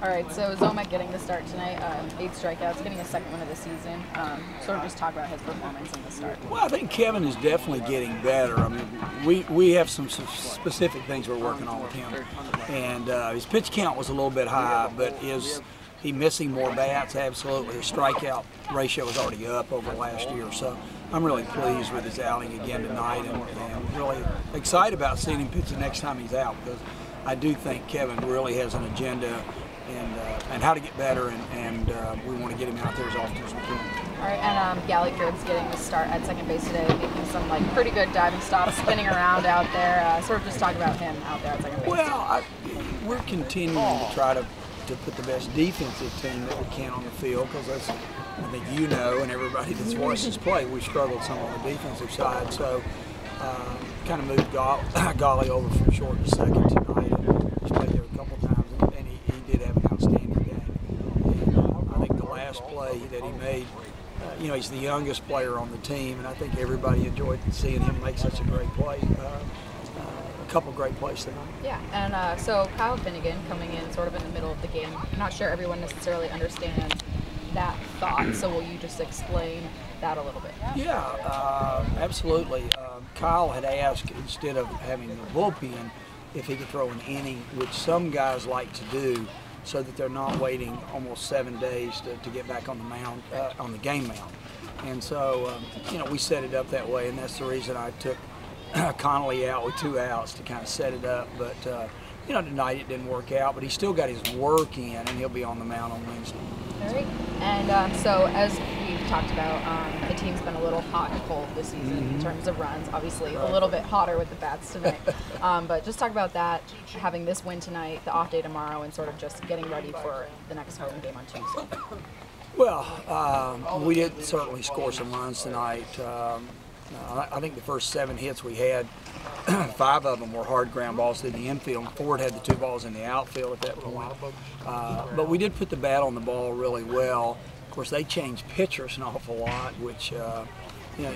All right, so Zomek getting the start tonight, 8 strikeouts, getting a second one of the season. Sort of just talk about his performance in the start. Well, I think Kevin is definitely getting better. I mean, we have some specific things we're working on with him. And his pitch count was a little bit high, but is he missing more bats? Absolutely. His strikeout ratio is already up over last year. So I'm really pleased with his outing again tonight, and really excited about seeing him pitch the next time he's out, because I do think Kevin really has an agenda and how to get better, and we want to get him out there as often as we can. All right, and Gallagher's getting the start at second base today, making some pretty good diving stops, spinning around out there. Sort of just talk about him out there at second base. Well, we're continuing to try to put the best defensive team that we can on the field, because that's, I think you know, and everybody that's watched us play, we struggled some on the defensive side. So kind of moved Golly over from short to second tonight. He's played there a couple times, and he did have an outstanding game. And I think the last play that he made, he's the youngest player on the team, and I think everybody enjoyed seeing him make such a great play. A couple great plays tonight. Yeah, and so Kyle Finnegan coming in sort of in the middle of the game. I'm not sure everyone necessarily understands that thought, so will you just explain that a little bit? Yeah, absolutely. Kyle had asked, instead of having the bullpen, if he could throw an inning, which some guys like to do, so that they're not waiting almost 7 days to get back on the mound, on the game mound. And so, we set it up that way, and that's the reason I took Connolly out with 2 outs to kind of set it up. But tonight it didn't work out, but he still got his work in, and he'll be on the mound on Wednesday. All right. And so as we've talked about, the team's been a little hot and cold this season in terms of runs. Obviously, a little bit hotter with the bats tonight. But just talk about that, having this win tonight, the off day tomorrow, and sort of just getting ready for the next home game on Tuesday. Well, we did certainly score some runs tonight. I think the first 7 hits we had, 5 of them were hard ground balls through the infield. Ford had the 2 balls in the outfield at that point. But we did put the bat on the ball really well. Of course, they changed pitchers an awful lot, which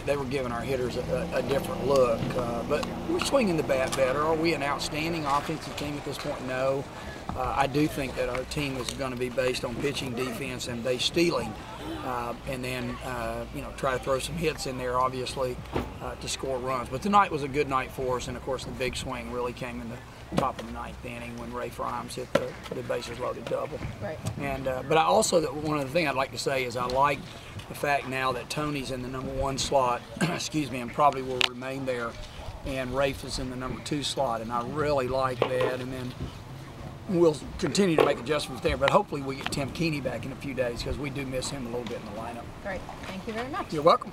they were giving our hitters a different look. But we're swinging the bat better. Are we an outstanding offensive team at this point? No. I do think that our team is going to be based on pitching, defense, and base stealing, and then try to throw some hits in there, obviously, to score runs. But tonight was a good night for us, and of course the big swing really came in the top of the 9th inning when Ray Frimes hit the bases loaded double. Right. And but I also, one of the things I'd like to say is I like the fact now that Tony's in the #1 slot, excuse me, and probably will remain there, and Rafe is in the #2 slot, and I really like that. And then we'll continue to make adjustments there, but hopefully we get Tim Keeney back in a few days, because we do miss him a little bit in the lineup. Great. Thank you very much. You're welcome.